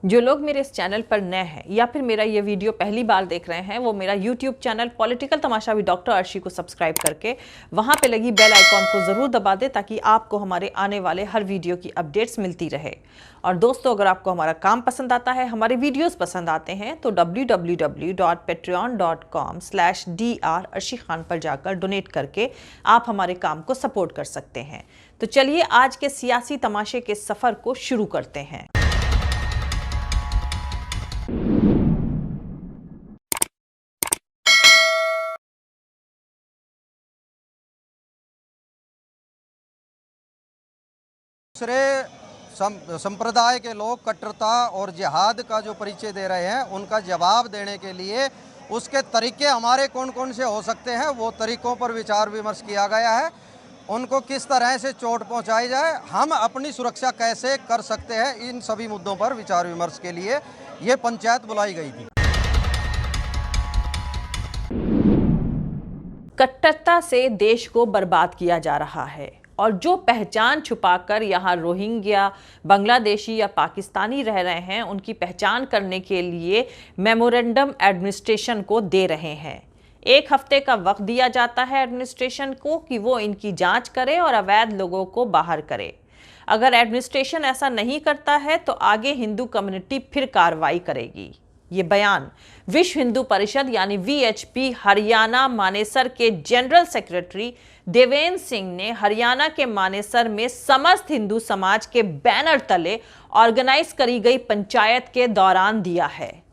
जो लोग मेरे इस चैनल पर नए हैं या फिर मेरा ये वीडियो पहली बार देख रहे हैं, वो मेरा YouTube channel political Tamasha with doctor Arshi को सब्सक्राइब करके वहां पे लगी बेल आइकॉन को जरूर दबा दें ताकि आपको हमारे आने वाले हर वीडियो की अपडेट्स मिलती रहे। और दोस्तों, अगर आपको हमारा काम पसंद आता है, हमारे वीडियोस पसंद आते हैं, तो www.patreon.com/dr अर्शी खान पर जाकर डोनेट करके आप हमारे काम को सपोर्ट कर सकते हैं। तो चलिए आज के सियासी तमाशे के सफर को शुरू करते हैं। दूसरे संप्रदाय के लोग कट्टरता और जिहाद का जो परिचय दे रहे हैं, उनका जवाब देने के लिए उसके तरीके हमारे कौन कौन से हो सकते हैं, वो तरीकों पर विचार विमर्श किया गया है। उनको किस तरह से चोट पहुंचाई जाए, हम अपनी सुरक्षा कैसे कर सकते हैं, इन सभी मुद्दों पर विचार विमर्श के लिए ये पंचायत बुलाई गई थी। कट्टरता से देश को बर्बाद किया जा रहा है और जो पहचान छुपाकर यहाँ रोहिंग्या, बांग्लादेशी या पाकिस्तानी रह रहे हैं, उनकी पहचान करने के लिए मेमोरेंडम एडमिनिस्ट्रेशन को दे रहे हैं। 1 हफ्ते का वक्त दिया जाता है एडमिनिस्ट्रेशन को कि वो इनकी जांच करे और अवैध लोगों को बाहर करे। अगर एडमिनिस्ट्रेशन ऐसा नहीं करता है तो आगे हिंदू कम्युनिटी फिर कार्रवाई करेगी। ये बयान विश्व हिंदू परिषद यानी VHP हरियाणा मानेसर के जनरल सेक्रेटरी देवेंद्र सिंह ने हरियाणा के मानेसर में समस्त हिंदू समाज के बैनर तले ऑर्गेनाइज करी गई पंचायत के दौरान दिया है।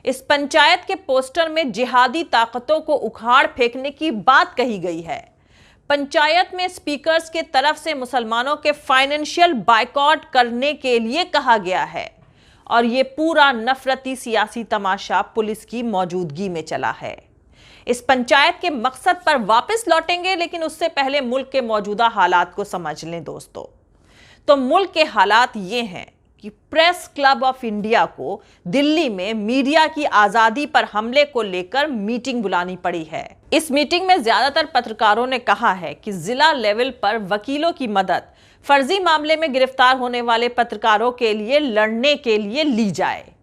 इस पंचायत के पोस्टर में जिहादी ताकतों को उखाड़ फेंकने की बात कही गई है। पंचायत में स्पीकर्स के तरफ से मुसलमानों के फाइनेंशियल बायकॉट करने के लिए कहा गया है और ये पूरा नफरती सियासी तमाशा पुलिस की मौजूदगी में चला है। इस पंचायत के मकसद पर वापस लौटेंगे, लेकिन उससे पहले मुल्क के मौजूदा हालात को समझ लें दोस्तों। तो मुल्क के हालात ये हैं कि प्रेस क्लब ऑफ इंडिया को दिल्ली में मीडिया की आजादी पर हमले को लेकर मीटिंग बुलानी पड़ी है। इस मीटिंग में ज्यादातर पत्रकारों ने कहा है कि जिला लेवल पर वकीलों की मदद फर्जी मामले में गिरफ्तार होने वाले पत्रकारों के लिए लड़ने के लिए ली जाए।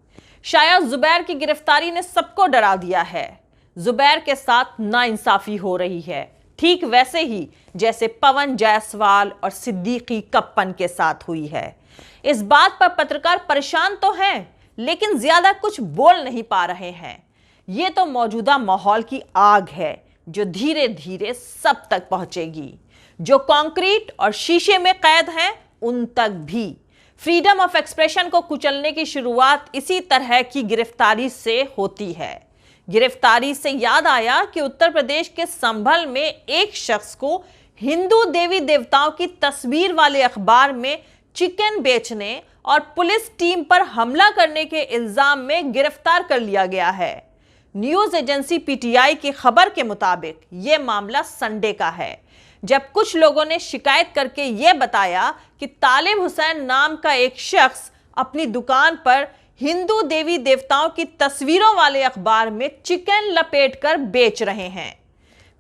शायद जुबैर की गिरफ्तारी ने सबको डरा दिया है। जुबैर के साथ नाइंसाफी हो रही है, ठीक वैसे ही जैसे पवन जायसवाल और सिद्दीकी कप्पन के साथ हुई है। इस बात पर पत्रकार परेशान तो हैं, लेकिन ज्यादा कुछ बोल नहीं पा रहे हैं। ये तो मौजूदा माहौल की आग है जो धीरे धीरे सब तक पहुंचेगी। जो कंक्रीट और शीशे में कैद हैं, उन तक भी। फ्रीडम ऑफ एक्सप्रेशन को कुचलने की शुरुआत इसी तरह की गिरफ्तारी से होती है। गिरफ्तारी से याद आया कि उत्तर प्रदेश के संभल में एक शख्स को हिंदू देवी देवताओं की तस्वीर वाले अखबार में चिकन बेचने और पुलिस टीम पर हमला करने के इल्जाम में गिरफ्तार कर लिया गया है। न्यूज एजेंसी PTI की खबर के मुताबिक यह मामला संडे का है, जब कुछ लोगों ने शिकायत करके यह बताया कि तालिब हुसैन नाम का एक शख्स अपनी दुकान पर हिंदू देवी देवताओं की तस्वीरों वाले अखबार में चिकन लपेटकर बेच रहे हैं।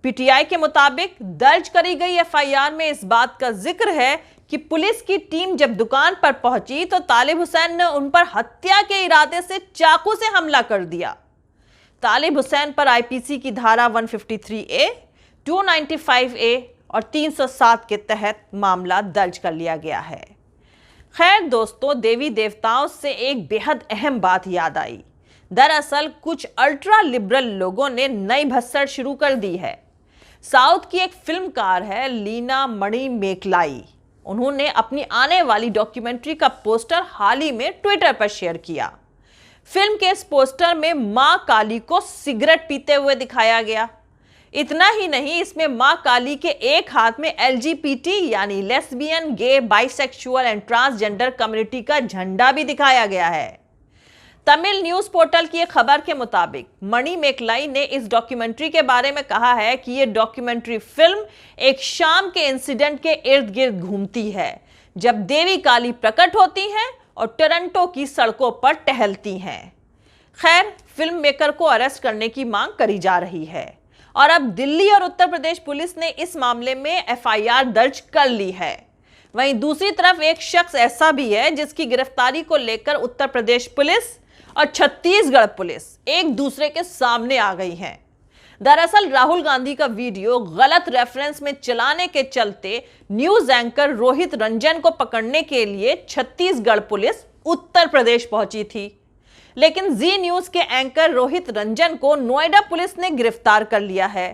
PTI के मुताबिक दर्ज करी गई FIR में इस बात का जिक्र है कि पुलिस की टीम जब दुकान पर पहुंची तो तालिब हुसैन ने उन पर हत्या के इरादे से चाकू से हमला कर दिया। तालिब हुसैन पर IPC की धारा 153A, 295A और 307 के तहत मामला दर्ज कर लिया गया है। खैर दोस्तों, देवी देवताओं से एक बेहद अहम बात याद आई। दरअसल कुछ अल्ट्रा लिबरल लोगों ने नई भसड़ शुरू कर दी है। साउथ की एक फिल्मकार है लीना मणि मेकलाई। उन्होंने अपनी आने वाली डॉक्यूमेंट्री का पोस्टर हाल ही में ट्विटर पर शेयर किया। फिल्म के इस पोस्टर में मां काली को सिगरेट पीते हुए दिखाया गया। इतना ही नहीं, इसमें मां काली के एक हाथ में LGBT यानी lesbian, gay, bisexual and transgender community का झंडा भी दिखाया गया है। तमिल न्यूज पोर्टल की एक खबर के मुताबिक मणि मेकलाई ने इस डॉक्यूमेंट्री के बारे में कहा है कि यह डॉक्यूमेंट्री फिल्म एक शाम के इंसिडेंट के इर्द गिर्द घूमती है, जब देवी काली प्रकट होती हैं और टोरंटो की सड़कों पर टहलती हैं। खैर, फिल्म मेकर को अरेस्ट करने की मांग करी जा रही है और अब दिल्ली और उत्तर प्रदेश पुलिस ने इस मामले में FIR दर्ज कर ली है। वहीं दूसरी तरफ एक शख्स ऐसा भी है जिसकी गिरफ्तारी को लेकर उत्तर प्रदेश पुलिस और छत्तीसगढ़ पुलिस एक दूसरे के सामने आ गई हैं। दरअसल राहुल गांधी का वीडियो गलत रेफरेंस में चलाने के चलते न्यूज एंकर रोहित रंजन को पकड़ने के लिए छत्तीसगढ़ पुलिस उत्तर प्रदेश पहुंची थी, लेकिन जी न्यूज के एंकर रोहित रंजन को नोएडा पुलिस ने गिरफ्तार कर लिया है।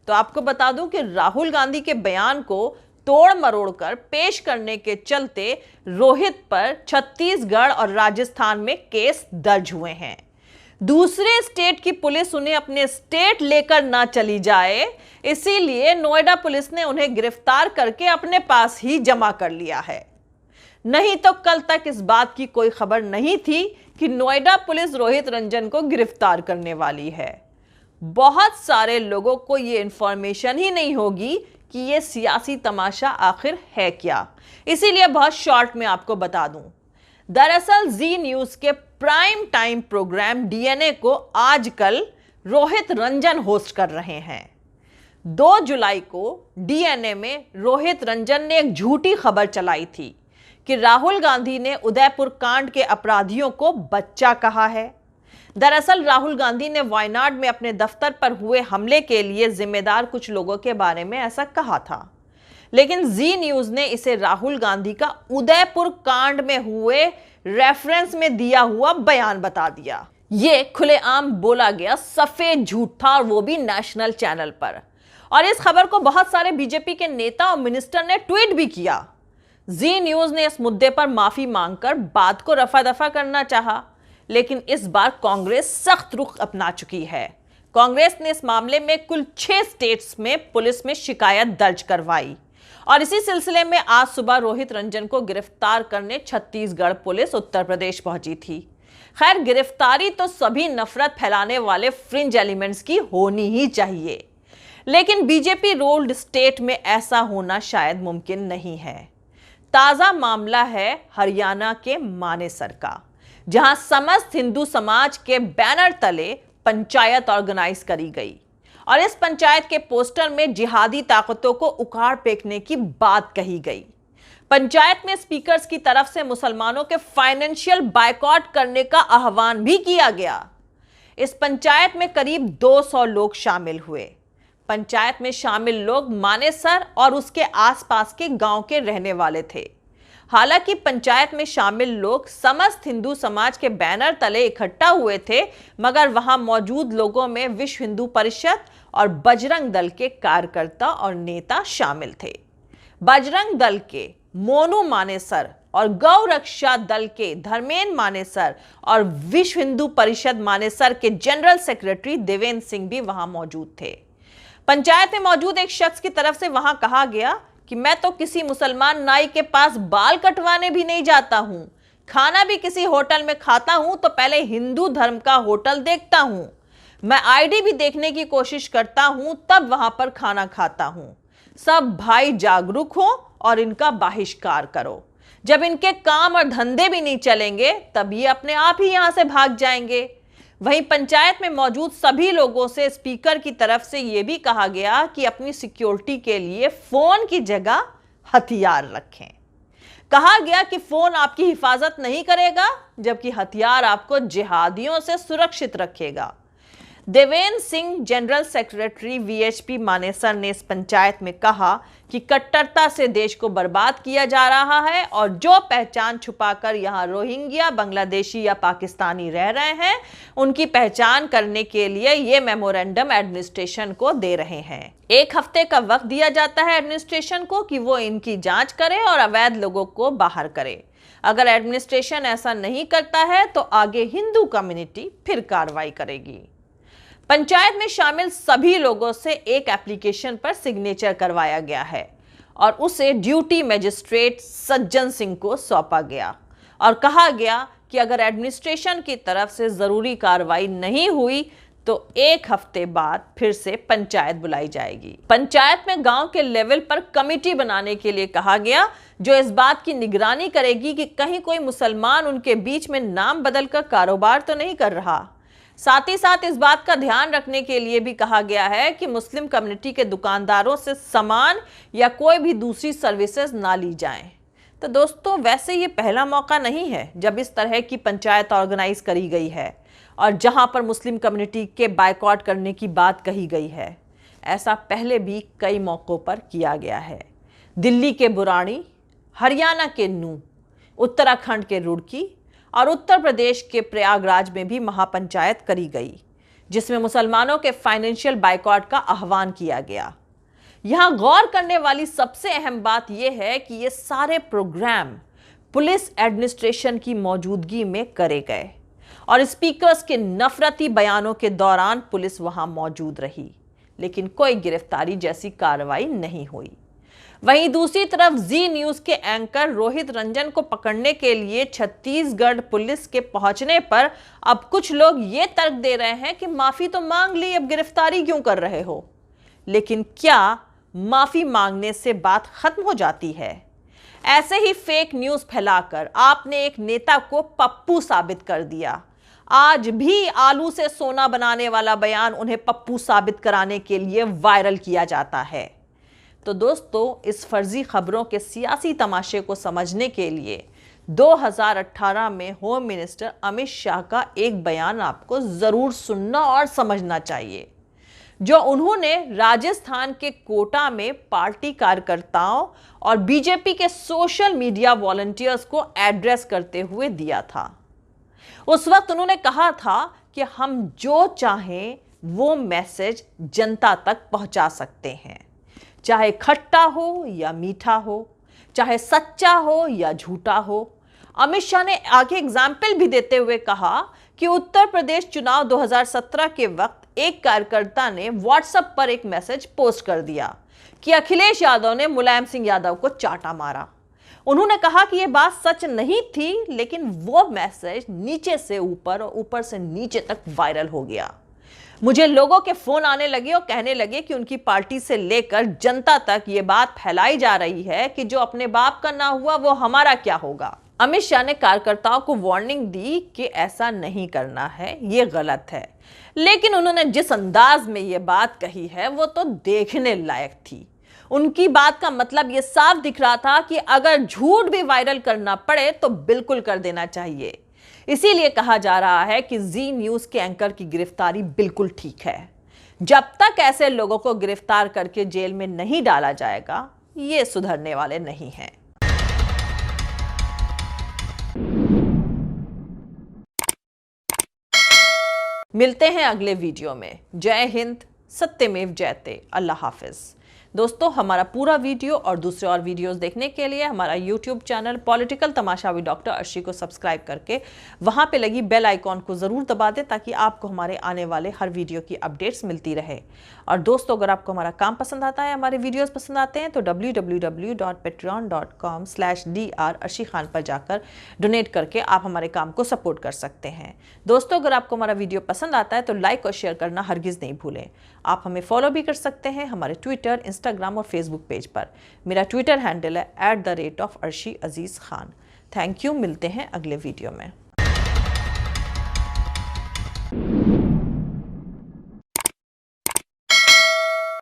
तो आपको बता दूं कि राहुल गांधी के बयान को तोड़ मरोड़ कर पेश करने के चलते रोहित पर छत्तीसगढ़ और राजस्थान में केस दर्ज हुए हैं। दूसरे स्टेट की पुलिस उन्हें अपने स्टेट लेकर ना चली जाए, इसीलिए नोएडा पुलिस ने उन्हें गिरफ्तार करके अपने पास ही जमा कर लिया है। नहीं तो कल तक इस बात की कोई खबर नहीं थी कि नोएडा पुलिस रोहित रंजन को गिरफ्तार करने वाली है। बहुत सारे लोगों को यह इंफॉर्मेशन ही नहीं होगी कि यह सियासी तमाशा आखिर है क्या, इसीलिए बहुत शॉर्ट में आपको बता दूं। दरअसल जी न्यूज के प्राइम टाइम प्रोग्राम डीएनए को आजकल रोहित रंजन होस्ट कर रहे हैं। 2 जुलाई को डीएनए में रोहित रंजन ने एक झूठी खबर चलाई थी कि राहुल गांधी ने उदयपुर कांड के अपराधियों को बच्चा कहा है। दरअसल राहुल गांधी ने वायनाड में अपने दफ्तर पर हुए हमले के लिए जिम्मेदार कुछ लोगों के बारे में ऐसा कहा था, लेकिन जी न्यूज ने इसे राहुल गांधी का उदयपुर कांड में हुए रेफरेंस में दिया हुआ बयान बता दिया। ये खुलेआम बोला गया सफेद झूठ था, और वो भी नेशनल चैनल पर। और इस खबर को बहुत सारे बीजेपी के नेता और मिनिस्टर ने ट्वीट भी किया। जी न्यूज ने इस मुद्दे पर माफी मांगकर बात को रफा दफा करना चाहा, लेकिन इस बार कांग्रेस सख्त रुख अपना चुकी है। कांग्रेस ने इस मामले में कुल 6 स्टेट्स में पुलिस में शिकायत दर्ज करवाई, और इसी सिलसिले में आज सुबह रोहित रंजन को गिरफ्तार करने छत्तीसगढ़ पुलिस उत्तर प्रदेश पहुंची थी। खैर, गिरफ्तारी तो सभी नफरत फैलाने वाले फ्रिंज एलिमेंट्स की होनी ही चाहिए, लेकिन बीजेपी रूल्ड स्टेट में ऐसा होना शायद मुमकिन नहीं है। ताजा मामला है हरियाणा के मानेसर का, जहां समस्त हिंदू समाज के बैनर तले पंचायत ऑर्गेनाइज करी गई, और इस पंचायत के पोस्टर में जिहादी ताकतों को उखाड़ फेंकने की बात कही गई। पंचायत में स्पीकर्स की तरफ से मुसलमानों के फाइनेंशियल बायकॉट करने का आह्वान भी किया गया। इस पंचायत में करीब 200 लोग शामिल हुए। पंचायत में शामिल लोग मानेसर और उसके आसपास के गांव के रहने वाले थे। हालांकि पंचायत में शामिल लोग समस्त हिंदू समाज के बैनर तले इकट्ठा हुए थे, मगर वहां मौजूद लोगों में विश्व हिंदू परिषद और बजरंग दल के कार्यकर्ता और नेता शामिल थे। बजरंग दल के मोनू मानेसर और गौ रक्षा दल के धर्मेंद्र मानेसर और विश्व हिंदू परिषद मानेसर के जनरल सेक्रेटरी देवेंद्र सिंह भी वहां मौजूद थे। पंचायत में मौजूद एक शख्स की तरफ से वहां कहा गया कि मैं तो किसी मुसलमान नाई के पास बाल कटवाने भी नहीं जाता हूं, खाना भी किसी होटल में खाता हूं तो पहले हिंदू धर्म का होटल देखता हूं, मैं आईडी भी देखने की कोशिश करता हूं, तब वहां पर खाना खाता हूं। सब भाई जागरूक हो और इनका बहिष्कार करो। जब इनके काम और धंधे भी नहीं चलेंगे तब ये अपने आप ही यहां से भाग जाएंगे। वहीं पंचायत में मौजूद सभी लोगों से स्पीकर की तरफ से यह भी कहा गया कि अपनी सिक्योरिटी के लिए फोन की जगह हथियार रखें। कहा गया कि फोन आपकी हिफाजत नहीं करेगा, जबकि हथियार आपको जिहादियों से सुरक्षित रखेगा। Devendra Singh general secretary VHP Manesar ने इस पंचायत में कहा कि कट्टरता से देश को बर्बाद किया जा रहा है, और जो पहचान छुपाकर यहां रोहिंग्या, बांग्लादेशी या पाकिस्तानी रह रहे हैं, उनकी पहचान करने के लिए ये मेमोरेंडम एडमिनिस्ट्रेशन को दे रहे हैं। 1 हफ्ते का वक्त दिया जाता है एडमिनिस्ट्रेशन को कि वो इनकी जांच करे और अवैध लोगों को बाहर करे। अगर एडमिनिस्ट्रेशन ऐसा नहीं करता है तो आगे हिंदू कम्युनिटी फिर कार्रवाई करेगी। पंचायत में शामिल सभी लोगों से एक एप्लीकेशन पर सिग्नेचर करवाया गया है और उसे ड्यूटी मजिस्ट्रेट सज्जन सिंह को सौंपा गया, और कहा गया कि अगर एडमिनिस्ट्रेशन की तरफ से जरूरी कार्रवाई नहीं हुई तो 1 हफ्ते बाद फिर से पंचायत बुलाई जाएगी। पंचायत में गांव के लेवल पर कमेटी बनाने के लिए कहा गया, जो इस बात की निगरानी करेगी कि कहीं कोई मुसलमान उनके बीच में नाम बदलकर कारोबार तो नहीं कर रहा। साथ ही साथ इस बात का ध्यान रखने के लिए भी कहा गया है कि मुस्लिम कम्युनिटी के दुकानदारों से सामान या कोई भी दूसरी सर्विसेज ना ली जाएं। तो दोस्तों वैसे ये पहला मौका नहीं है जब इस तरह की पंचायत ऑर्गेनाइज करी गई है और जहां पर मुस्लिम कम्युनिटी के बायकॉट करने की बात कही गई है। ऐसा पहले भी कई मौक़ों पर किया गया है। दिल्ली के बुरानी, हरियाणा के नूह, उत्तराखंड के रुड़की और उत्तर प्रदेश के प्रयागराज में भी महापंचायत करी गई, जिसमें मुसलमानों के फाइनेंशियल बायकॉट का आह्वान किया गया। यहां गौर करने वाली सबसे अहम बात यह है कि ये सारे प्रोग्राम पुलिस एडमिनिस्ट्रेशन की मौजूदगी में करे गए और स्पीकर्स के नफरती बयानों के दौरान पुलिस वहां मौजूद रही, लेकिन कोई गिरफ्तारी जैसी कार्रवाई नहीं हुई। वहीं दूसरी तरफ जी न्यूज़ के एंकर रोहित रंजन को पकड़ने के लिए छत्तीसगढ़ पुलिस के पहुंचने पर अब कुछ लोग ये तर्क दे रहे हैं कि माफी तो मांग ली, अब गिरफ्तारी क्यों कर रहे हो। लेकिन क्या माफी मांगने से बात खत्म हो जाती है? ऐसे ही फेक न्यूज़ फैलाकर आपने एक नेता को पप्पू साबित कर दिया। आज भी आलू से सोना बनाने वाला बयान उन्हें पप्पू साबित कराने के लिए वायरल किया जाता है। तो दोस्तों इस फर्जी खबरों के सियासी तमाशे को समझने के लिए 2018 में होम मिनिस्टर अमित शाह का एक बयान आपको जरूर सुनना और समझना चाहिए, जो उन्होंने राजस्थान के कोटा में पार्टी कार्यकर्ताओं और बीजेपी के सोशल मीडिया वॉलंटियर्स को एड्रेस करते हुए दिया था। उस वक्त उन्होंने कहा था कि हम जो चाहें वो मैसेज जनता तक पहुंचा सकते हैं, चाहे खट्टा हो या मीठा हो, चाहे सच्चा हो या झूठा हो। अमित शाह ने आगे एग्जाम्पल भी देते हुए कहा कि उत्तर प्रदेश चुनाव 2017 के वक्त एक कार्यकर्ता ने व्हाट्सएप पर एक मैसेज पोस्ट कर दिया कि अखिलेश यादव ने मुलायम सिंह यादव को चाटा मारा। उन्होंने कहा कि यह बात सच नहीं थी, लेकिन वो मैसेज नीचे से ऊपर और ऊपर से नीचे तक वायरल हो गया। मुझे लोगों के फोन आने लगे और कहने लगे कि उनकी पार्टी से लेकर जनता तक ये बात फैलाई जा रही है कि जो अपने बाप का ना हुआ वो हमारा क्या होगा। अमित शाह ने कार्यकर्ताओं को वार्निंग दी कि ऐसा नहीं करना है, ये गलत है, लेकिन उन्होंने जिस अंदाज में ये बात कही है वो तो देखने लायक थी। उनकी बात का मतलब ये साफ दिख रहा था कि अगर झूठ भी वायरल करना पड़े तो बिल्कुल कर देना चाहिए। इसीलिए कहा जा रहा है कि जी न्यूज़ के एंकर की गिरफ्तारी बिल्कुल ठीक है। जब तक ऐसे लोगों को गिरफ्तार करके जेल में नहीं डाला जाएगा, ये सुधरने वाले नहीं हैं। मिलते हैं अगले वीडियो में। जय हिंद, सत्यमेव जयते, अल्लाह हाफिज। दोस्तों हमारा पूरा वीडियो और दूसरे और वीडियोस देखने के लिए हमारा YouTube channel political Tamasha with doctor Arshi को सब्सक्राइब करके वहां पे लगी बेल आइकॉन को ज़रूर दबा दें, ताकि आपको हमारे आने वाले हर वीडियो की अपडेट्स मिलती रहे। और दोस्तों अगर आपको हमारा काम पसंद आता है, हमारे वीडियोस पसंद आते हैं, तो www.patreon.com/dr अर्शी खान पर जाकर डोनेट करके आप हमारे काम को सपोर्ट कर सकते हैं। दोस्तों अगर आपको हमारा वीडियो पसंद आता है तो लाइक और शेयर करना हरगिज़ नहीं भूलें। आप हमें फॉलो भी कर सकते हैं हमारे ट्विटर, इंस्टाग्राम और फेसबुक पेज पर। मेरा ट्विटर हैंडल है @arshi_aziz khan। Thank you. मिलते हैं अगले वीडियो में।